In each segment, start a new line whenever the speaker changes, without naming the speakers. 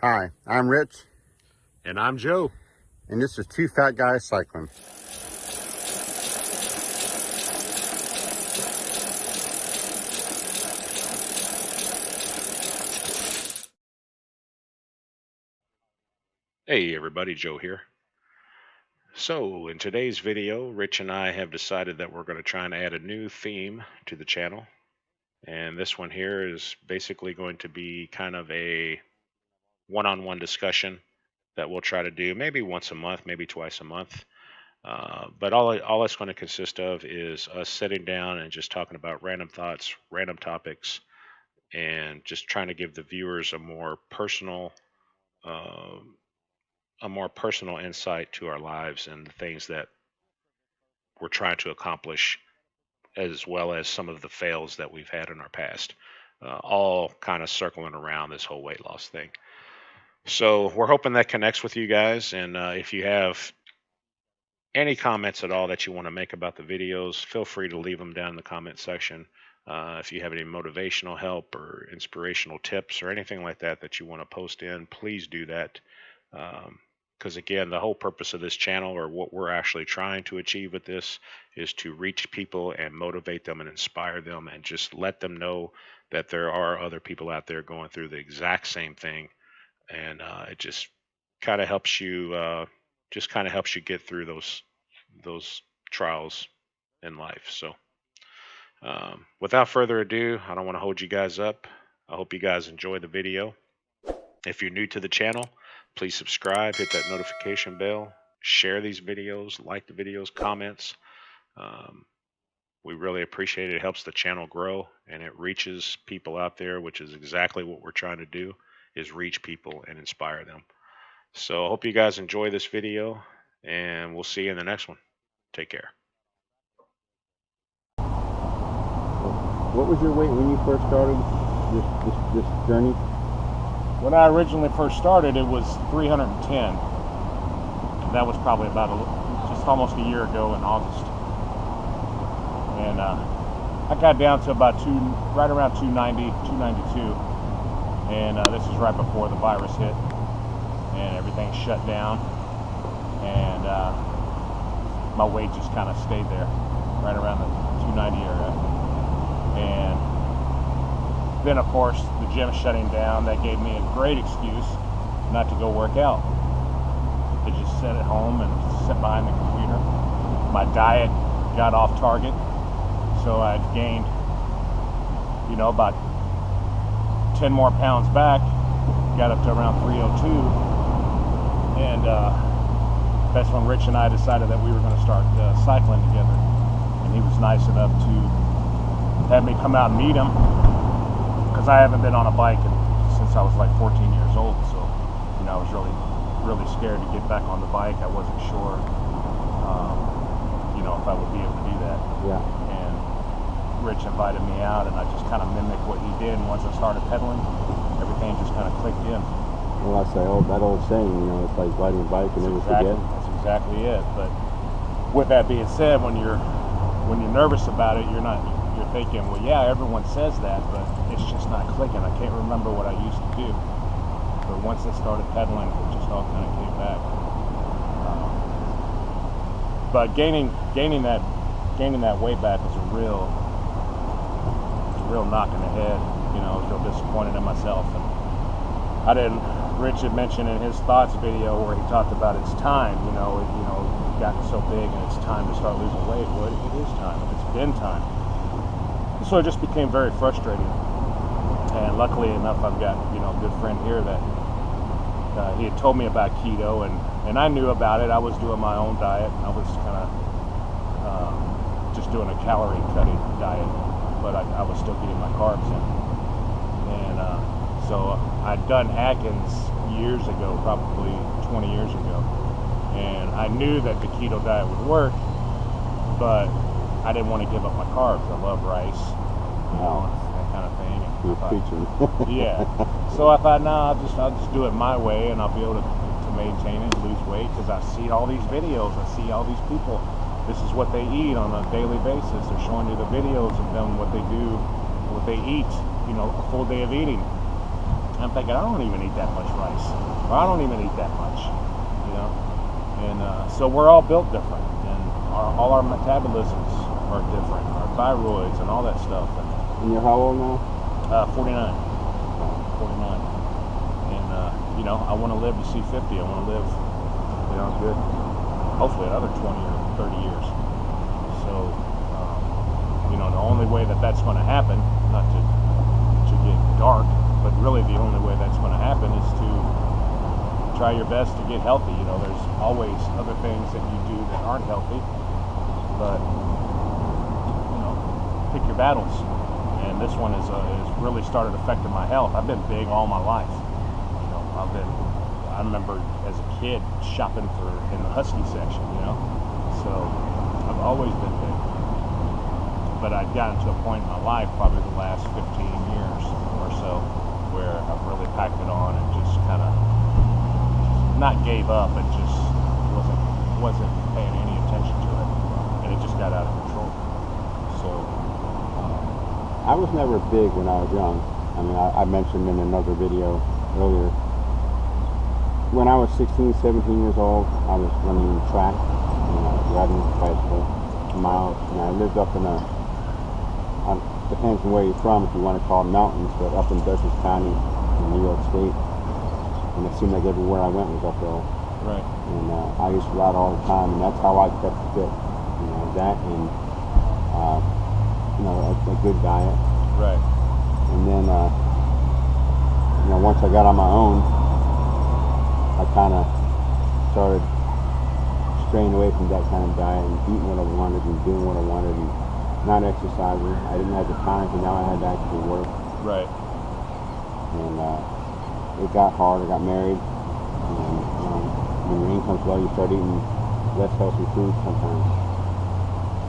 Hi, I'm Rich.
And I'm Joe.
And this is Two Fat Guys Cycling.
Hey everybody, Joe here. So in today's video, Rich and I have decided that we're going to try and add a new theme to the channel. And this one here is basically going to be kind of a one-on-one discussion that we'll try to do maybe once a month, maybe twice a month. But all it's going to consist of is us sitting down and just talking about random thoughts, random topics, and just trying to give the viewers uh, a more personal insight to our lives and the things that we're trying to accomplish, as well as some of the fails that we've had in our past, all kind of circling around this whole weight loss thing. So we're hoping that connects with you guys. And if you have any comments at all that you want to make about the videos, feel free to leave them down in the comment section. If you have any motivational help or inspirational tips or anything like that that you want to post in, please do that. Because again, the whole purpose of this channel, or what we're actually trying to achieve with this, is to reach people and motivate them and inspire them and just let them know that there are other people out there going through the exact same thing. And it just kind of helps you get through those trials in life. So without further ado, I don't want to hold you guys up. I hope you guys enjoy the video. If you're new to the channel, please subscribe, hit that notification bell, share these videos, like the videos, comments. We really appreciate it. It helps the channel grow and it reaches people out there, which is exactly what we're trying to do, is reach people and inspire them. So I hope you guys enjoy this video and we'll see you in the next one. Take care.
What was your weight when you first started this journey?
When I originally first started, it was 310. That was probably about just almost a year ago in August. And I got down to about right around 290, 292. And this is right before the virus hit and everything shut down. And my weight just kind of stayed there, right around the 290 area. And then, of course, the gym shutting down, that gave me a great excuse not to go work out. To just sit at home and sit behind the computer. My diet got off target, so I gained, about 10 more pounds back, got up to around 302, and that's when Rich and I decided that we were going to start cycling together. And he was nice enough to have me come out and meet him, because I haven't been on a bike since I was like 14 years old. So, I was really scared to get back on the bike. I wasn't sure, if I would be able to do that.
Yeah.
And Rich invited me out, and I just kind of mimicked what he did. And once I started pedaling, everything just kind of clicked in.
Well, that's that old saying, it's like riding a bike and never forget.
That's exactly it. But with that being said, when you're nervous about it, you're thinking, well, yeah, everyone says that, but it's just not clicking. I can't remember what I used to do. But once I started pedaling, it just all kind of came back. But gaining that weight back was a real knock in the head. I was real disappointed in myself. And Rich had mentioned in his thoughts video where he talked about it's time. You've gotten so big and it's time to start losing weight. Well, it is time. It's been time. So it just became very frustrating. And luckily enough, I've got a good friend here that he had told me about keto, and I knew about it. I was doing my own diet. I was kind of just doing a calorie cutting diet, but I was still getting my carbs in. And so I'd done Atkins years ago, probably 20 years ago, and I knew that the keto diet would work, but I didn't want to give up my carbs. I love rice, that kind of thing.
You're preaching.
Yeah. So I thought, I'll just do it my way, and I'll be able to maintain it and lose weight, because I see all these videos. I see all these people. This is what they eat on a daily basis. They're showing you the videos of them, what they do, what they eat, a full day of eating. And I'm thinking, I don't even eat that much rice, or I don't even eat that much, you know. And so we're all built different, and all our metabolisms are different, our thyroids and all that stuff.
And you're how old now?
49. 49. And you know, I want to live to see 50. I want to live, you know, good, hopefully another 20 or 30 years. So, you know, the only way that that's going to happen, not to get dark, but really the only way that's going to happen is to try your best to get healthy. You know, there's always other things that you do that aren't healthy, but you know, pick your battles. And this one is really started affecting my health. I've been big all my life. You know, I remember as a kid shopping in the Husky section. You know, so I've always been big. But I'd gotten to a point in my life, probably the last 15 years or so, where I've really packed it on and just kind of not gave up, but just wasn't paying any attention to it, and it just got out of control. So
I was never big when I was young. I mean, I mentioned in another video earlier, when I was 16, 17 years old, I was running track, riding bicycle, miles, and I lived up in depends on where you're from, if you want to call it mountains, but up in Dutchess County in New York State, and it seemed like everywhere I went was uphill.
right.
And I used to ride all the time, and that's how I kept fit. You know, that and a good diet.
Right.
And then once I got on my own, I kind of started straying away from that kind of diet and eating what I wanted and doing what I wanted and not exercising. I didn't have the time, so now I had to actually work.
Right.
And it got hard. I got married. And when your income's low, you start eating less healthy food sometimes.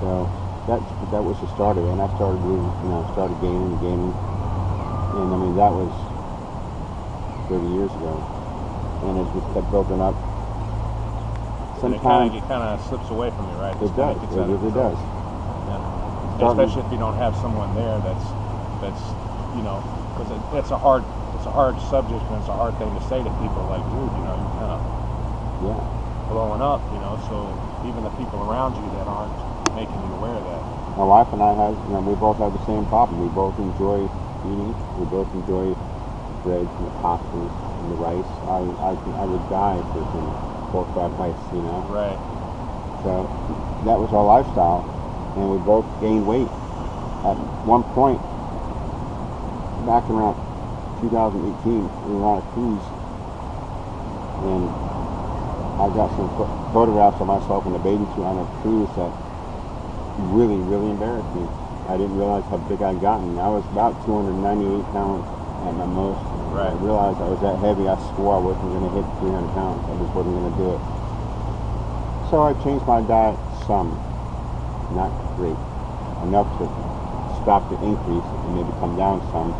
So that was the start of it. And I started gaining. And I mean, that was 30 years ago. And it just kept building up. Sometimes
it kind of slips away from you, right?
It does. It really does.
Yeah. Especially if you don't have someone there that's because it's a hard subject and it's a hard thing to say to people. Like, dude, you're kind of blowing up, So even the people around you that aren't making you aware of that.
My wife and I we both have the same problem. We both enjoy eating. We both enjoy the bread and the pastas and the rice. I would die for some pork fried rice,
Right.
So that was our lifestyle, and we both gained weight. At one point, back around 2018, we were on a cruise, and I got some photographs of myself in a bathing suit on a cruise that really, really embarrassed me. I didn't realize how big I'd gotten. I was about 298 pounds at my most.
Right.
I realized I was that heavy. I swore I wasn't going to hit 300 pounds. I just wasn't going to do it. So I changed my diet some, not great, enough to stop the increase and maybe come down some.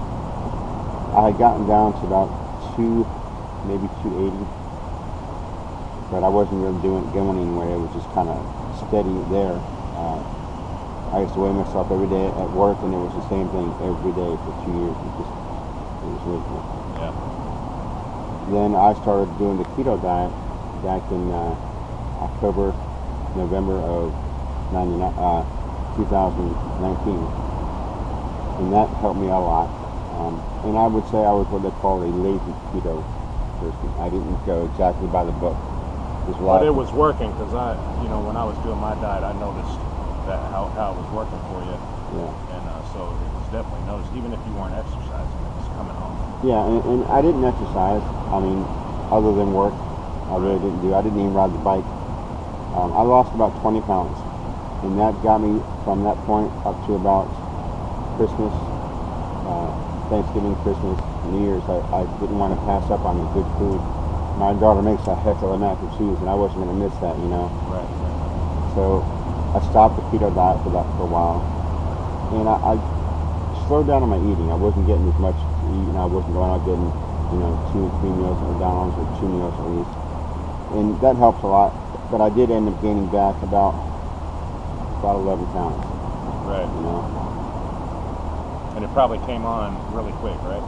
I had gotten down to about maybe 280, but I wasn't really going anywhere. It was just kind of steady there. I used to weigh myself every day at work, and it was the same thing every day for 2 years. It was miserable.
Yeah.
Then I started doing the keto diet back in November of 2019, and that helped me a lot. And I would say I was what they call a lazy keto person. I didn't go exactly by the book.
But it was working because when I was doing my diet, I noticed that how it was working for you.
Yeah.
And so it was definitely noticed, even if you weren't exercising, it was coming home.
Yeah, and I didn't exercise. I mean, other than work, I really didn't do. I didn't even ride the bike. I lost about 20 pounds, and that got me from that point up to about Christmas, Thanksgiving, Christmas, New Year's. I didn't want to pass up on the good food. My daughter makes a heck of a mac and cheese, and I wasn't going to miss that,
Right.
So I stopped the keto diet for a while, and I slowed down on my eating. I wasn't getting as much to eat, and I wasn't going out getting 2 or 3 meals at McDonald's, or 2 meals at least, and that helps a lot. But I did end up gaining back about 11 pounds.
Right.
And
it probably came on really quick, right?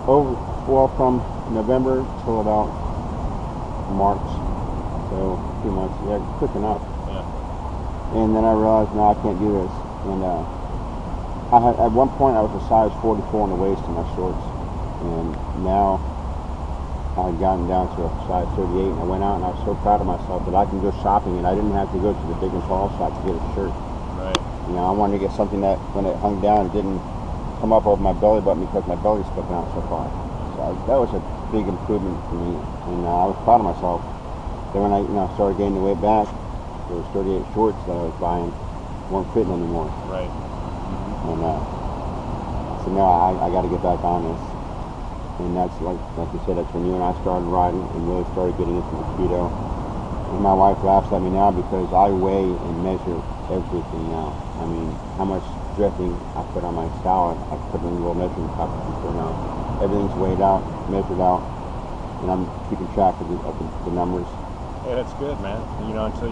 From November till about March, so 2 months. Yeah, quick enough.
Yeah.
And then I realized, no, I can't do this. And at one point I was a size 44 in the waist in my shorts, and now I had gotten down to a size 38. And I went out and I was so proud of myself that I can go shopping and I didn't have to go to the big and tall shop to get a shirt.
Right.
You know, I wanted to get something that when it hung down, it didn't come up over my belly button because my belly's sticking out so far. So that was a big improvement for me, and I was proud of myself. Then when I started gaining the weight back, those 38 shorts that I was buying weren't fitting anymore.
Right.
And so now I got to get back on this. And that's like you said, that's when you and I started riding and really started getting into the keto. And my wife laughs at me now because I weigh and measure everything now. I mean, how much dressing I put on my salad, I put in a little measuring cup. So now everything's weighed out, measured out, and I'm keeping track of the numbers.
Yeah, that's good, man. You know, until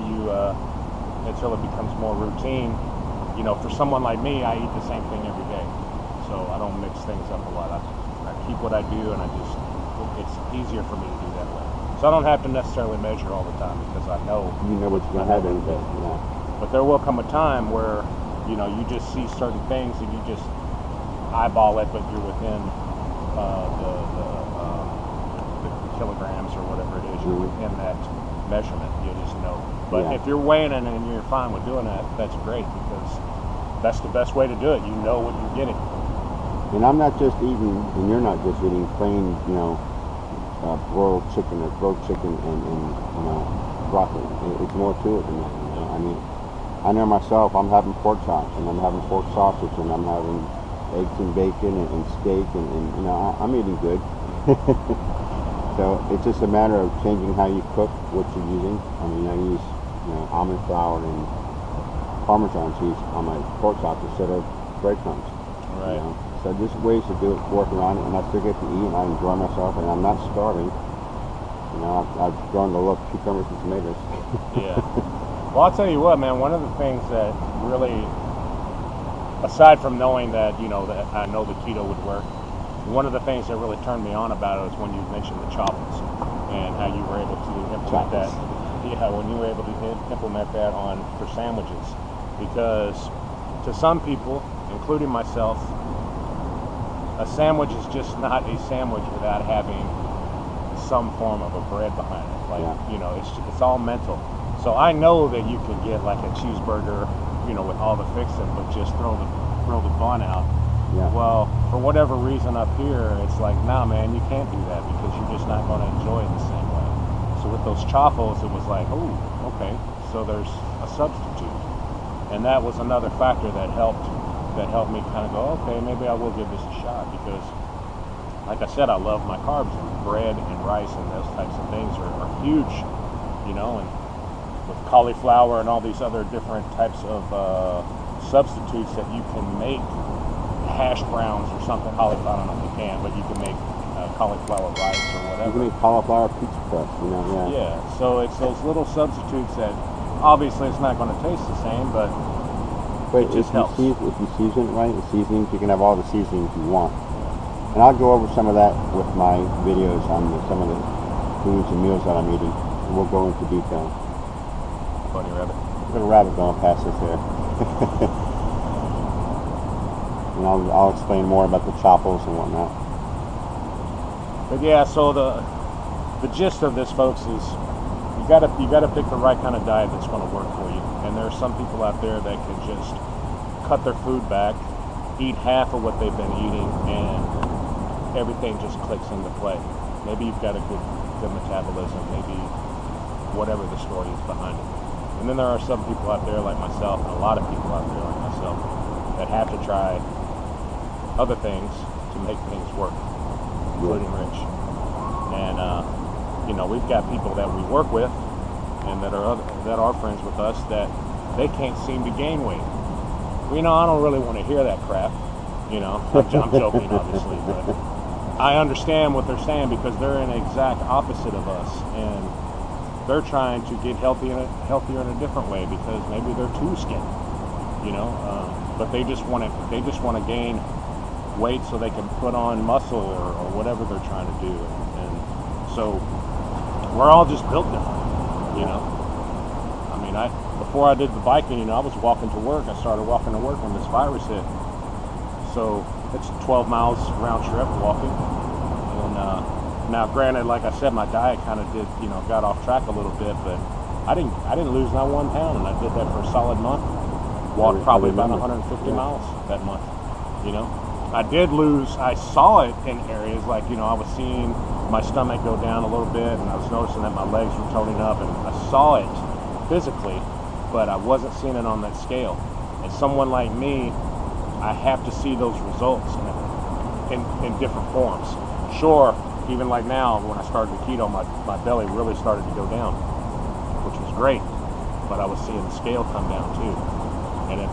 it becomes more routine. You know, for someone like me, I eat the same thing every day, so I don't mix things up a lot. I keep what I do, and it's easier for me to do that way. So I don't have to necessarily measure all the time because I know.
You know what you're gonna have every day. Yeah.
But there will come a time where, you know, you just see certain things and you just eyeball it, but you're within the kilograms or whatever it is. You're within that measurement. You just know. But if you're weighing it and you're fine with doing that, that's great because that's the best way to do it. You know what you're getting.
And I'm not just eating, and you're not just eating plain, broiled chicken or grilled chicken and broccoli. It's more to it than that. You know? I mean, I know myself. I'm having pork chops and I'm having pork sausage and I'm having eggs and bacon and steak and I'm eating good. So it's just a matter of changing how you cook, what you're using. I mean, I use almond flour and Parmesan cheese on my pork chops instead of breadcrumbs.
Right.
You know? So just ways to do it, work around it, and I still get to eat, and I enjoy myself, and I'm not starving. You know, I've grown to love cucumbers and tomatoes.
Yeah. Well, I'll tell you what, man. One of the things that really, aside from knowing that that I know the keto would work, one of the things that really turned me on about it was when you mentioned the choppers and how you were able to implement that. Yeah, when you were able to implement that for sandwiches, because to some people, including myself, a sandwich is just not a sandwich without having some form of a bread behind it. Like, it's all mental. So I know that you can get like a cheeseburger, with all the fixing, but just throw the bun out.
Yeah.
Well, for whatever reason up here, it's like, nah, man, you can't do that because you're just not going to enjoy it the same way. So with those chaffles, it was like, oh, okay, so there's a substitute. And that was another factor that helped me kind of go, okay, maybe I will give this a shot because, like I said, I love my carbs, and bread and rice and those types of things are huge, and with cauliflower and all these other different types of substitutes that you can make hash browns or something. Cauliflower, I don't know if you can, but you can make cauliflower rice or whatever.
You can make cauliflower pizza crust,
Yeah, so it's those little substitutes that obviously it's not going to taste the same, but it just helps.
If you season it right, the seasonings, you can have all the seasonings you want. And I'll go over some of that with my videos on some of the foods and meals that I'm eating, and we'll go into detail.
Funny rabbit.
Put a rabbit going past us here. And I'll explain more about the chopples and whatnot.
But yeah, so the gist of this, folks, is you gotta pick the right kind of diet that's going to work for you. And there are some people out there that can just cut their food back, eat half of what they've been eating, and everything just clicks into play. Maybe you've got a good metabolism, maybe whatever the story is behind it. And then there are some people out there like myself, and a lot of people out there like myself, that have to try other things to make things work, including Rich. And we've got people that we work with and that are friends with us that they can't seem to gain weight. Well, I don't really want to hear that crap. I'm joking, obviously, but I understand what they're saying because they're an exact opposite of us, and they're trying to get healthier in a different way because maybe they're too skinny, but they just want to gain weight so they can put on muscle or whatever they're trying to do. And so we're all just built different, you know. I mean, before I did the biking, you know, I was walking to work. I started walking to work when this virus hit. So it's 12 miles round trip walking. And now, granted, like I said, my diet kind of did, you know, got off track a little bit, but I didn't lose not 1 pound, and I did that for a solid month. Walked probably about 150 miles that month, you know. I did lose, I saw it in areas like, you know, I was seeing my stomach go down a little bit, and I was noticing that my legs were toning up, and I saw it physically, but I wasn't seeing it on that scale. And someone like me, I have to see those results in different forms. Sure, even like now, when I started the keto, my belly really started to go down, which was great, but I was seeing the scale come down too. And if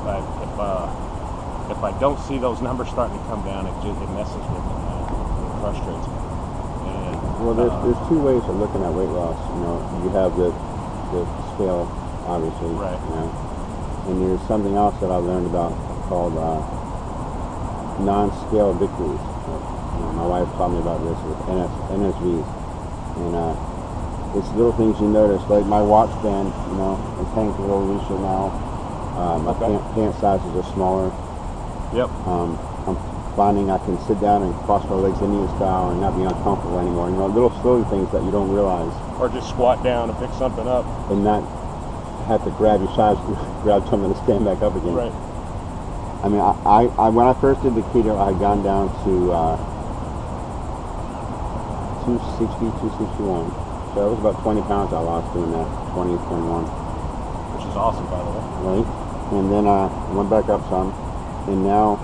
I don't see those numbers starting to come down, it messes with me, man. It frustrates me. And,
well, there's two ways of looking at weight loss. You know, you have the scale, obviously.
Right.
You know, and there's something else that I learned about called NonScale Victory. You know, my wife taught me about this with NSVs, and it's little things you notice. Like my watch band, you know, it's hanging a little looser now. My pant sizes are smaller.
Yep.
I'm finding I can sit down and cross my legs Indian style and not be uncomfortable anymore. You know, little silly things that you don't realize.
Or just squat down and pick something up.
And not have to grab your size, grab something to stand back up again.
Right.
I mean, I when I first did the keto, I had gone down to 260, 261. So it was about 20 pounds I lost doing that, 20, 21.
Which is awesome, by the way.
Right? And then I went back up some, and now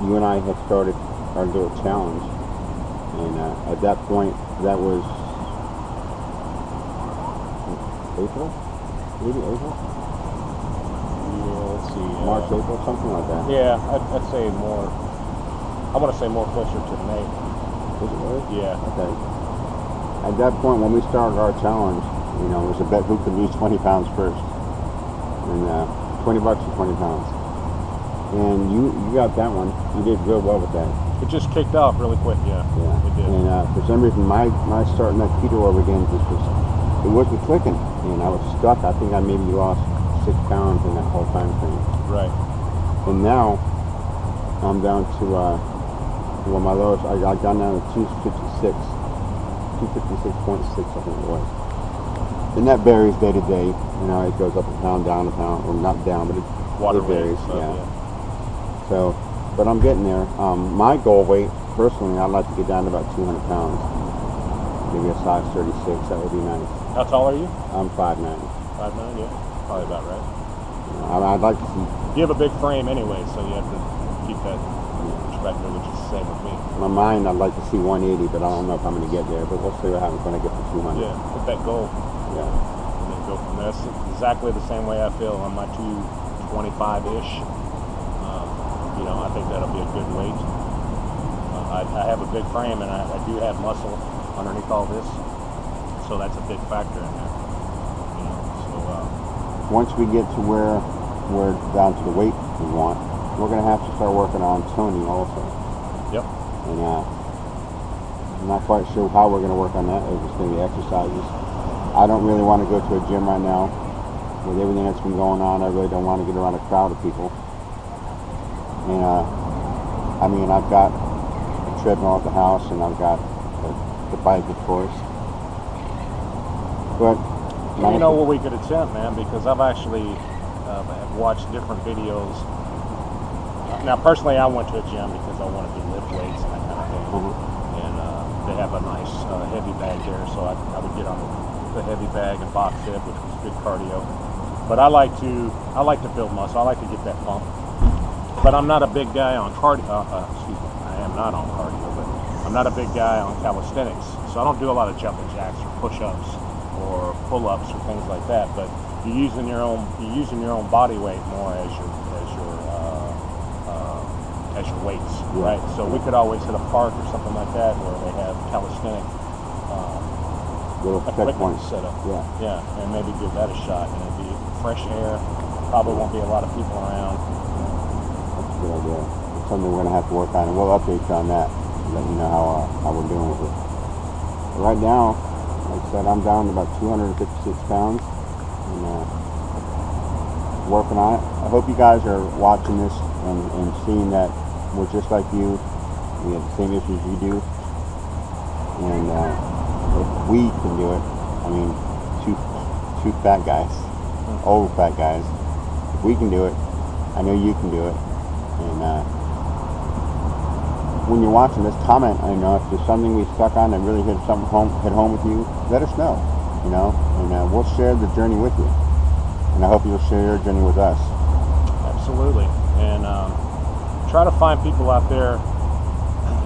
you and I had started our little challenge. And at that point, that was April? Maybe April?
Yeah, let's see.
March, April, something like that.
Yeah, I'd say more. I want to say more closer to May.
Was it really?
Yeah.
Okay. At that point, when we started our challenge, you know, it was a bet who could lose 20 pounds first. And $20 for 20 pounds. And you got that one. You did real well with that.
It just kicked off really quick, yeah.
Yeah.
It did.
And for some reason, my starting that keto over again it wasn't clicking. And I was stuck. I think I maybe lost 6 pounds in that whole time frame.
Right.
And now I'm down to well, my lowest. I got down to 256, 256.6, I think it was. And that varies day to day. You know, it goes up a pound, down a pound, or not down, but it varies. Yeah. So, but I'm getting there. My goal weight, personally, I'd like to get down to about 200 pounds. Maybe a size 36. That would be nice.
How tall are you?
I'm 5'9".
5'9", yeah. Probably about right.
You know, I'd like to see.
You have a big frame anyway, so you have to keep that perspective, which is the same with me.
In my mind, I'd like to see 180, but I don't know if I'm going to get there. But we'll see what happens when I get to 200.
Yeah, put that goal.
Yeah.
And then go from there. That's exactly the same way I feel on my 225-ish. You know, I think that'll be a good weight. I have a big frame, and I do have muscle underneath all this, so that's a big factor in there. You know, so
once we get to where we're down to the weight we want, we're going to have to start working on toning also.
Yep.
And I'm not quite sure how we're going to work on that. It's just going to be exercises. I don't really want to go to a gym right now. With everything that's been going on, I really don't want to get around a crowd of people. And I mean, I've got a treadmill at the house, and I've got the bike, of course. But
you know what we could attempt, man, because I've actually have watched different videos. Now, personally, I went to a gym because I wanted to lift weights and that kind of thing.
Mm-hmm.
And they have a nice heavy bag there, so I would get on the heavy bag and box it, which was good cardio. But I like to build muscle. I like to get that pump. But I'm not a big guy on cardio. Excuse me, I am not on cardio, but I'm not a big guy on calisthenics. So I don't do a lot of jumping jacks or push-ups or pull-ups or things like that. But you're using your own body weight more as your weights, right? So we could always hit a park or something like that where they have calisthenic
little
equipment
checkpoints.
set up.
Yeah.
Yeah, and maybe give that a shot. And it'd be fresh air. Probably won't be a lot of people around.
That's a good idea. something we're going to have to work on, and we'll update you on that, let you know how we're doing with it. But right now, like I said, I'm down to about 256 pounds, and working on it. I hope you guys are watching this and seeing that we're just like you. We have the same issues you do, and if we can do it, I mean, two fat guys, old fat guys, if we can do it, I know you can do it. And when you're watching this, comment. I know if there's something we stuck on that really hit home with you, let us know. You know, and we'll share the journey with you. And I hope you'll share your journey with us.
Absolutely. And try to find people out there,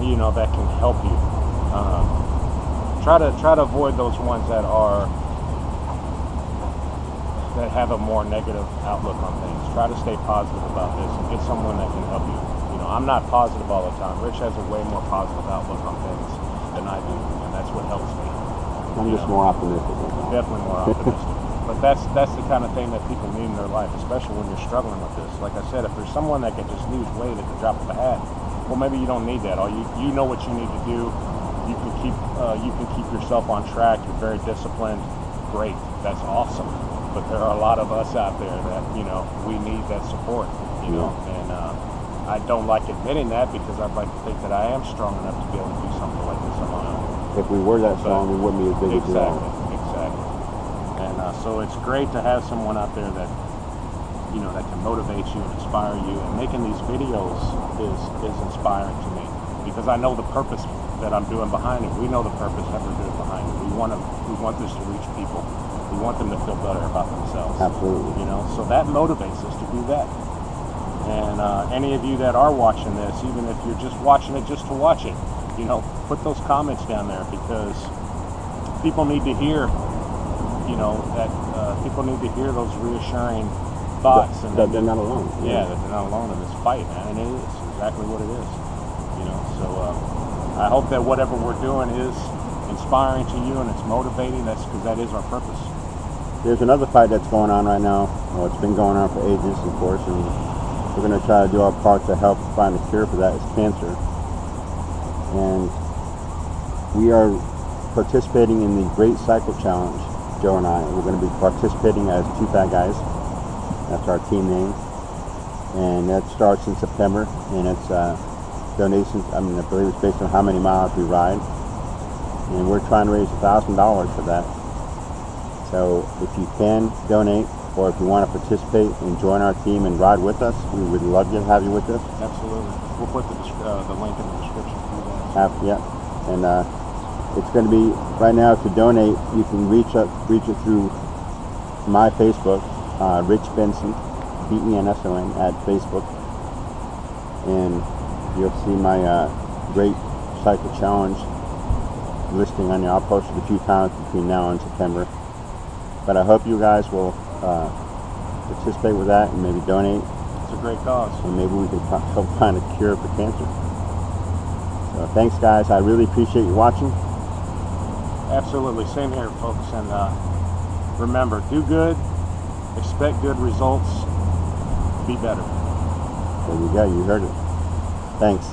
you know, that can help you. Try to avoid those ones that have a more negative outlook on things. Try to stay positive about this and get someone that can help you. You know, I'm not positive all the time. Rich has a way more positive outlook on things than I do, and that's what helps me.
I'm just more optimistic.
Definitely more optimistic. But that's the kind of thing that people need in their life, especially when you're struggling with this. Like I said, if there's someone that can just lose weight at the drop of a hat, well, maybe you don't need that. You know what you need to do. You can keep yourself on track. You're very disciplined. Great. That's awesome. But there are a lot of us out there that, you know, we need that support. You know, and I don't like admitting that because I'd like to think that I am strong enough to be able to do something like this on my own.
If we were that strong, we wouldn't be as big as we are.
Exactly. And so it's great to have someone out there that, you know, that can motivate you and inspire you. And making these videos is inspiring to me because I know the purpose that I'm doing behind it. We know the purpose that we're doing behind it. We want this to reach people. We want them to feel better about themselves.
Absolutely.
You know, so that motivates us to do that. And any of you that are watching this, even if you're just watching it just to watch it, you know, put those comments down there because people need to hear, you know, that people need to hear those reassuring thoughts.
That they're not alone.
Yeah, that they're not alone in this fight, man. And it is exactly what it is. You know, so I hope that whatever we're doing is inspiring to you and it's motivating. That's because that is our purpose.
There's another fight that's going on right now. Well, it's been going on for ages, of course, and we're going to try to do our part to help find a cure for that. It's cancer. And we are participating in the Great Cycle Challenge, Joe and I. We're going to be participating as two fat guys. That's our team name. And that starts in September, and it's donations. I believe it's based on how many miles we ride. And we're trying to raise $1,000 for that. So if you can donate, or if you want to participate and join our team and ride with us, we would love to have you with us.
Absolutely. We'll put the link in the description for that.
Yeah. And it's going to be, right now to donate, you can reach it through my Facebook, Rich Benson, Benson at Facebook. And you'll see my Great Cycle Challenge listing on there. I'll post it a few times between now and September. But I hope you guys will participate with that and maybe donate.
It's a great cause.
And maybe we can help find a cure for cancer. So thanks, guys. I really appreciate you watching.
Absolutely. Same here, folks. And remember, do good, expect good results, be better.
There you go. You heard it. Thanks.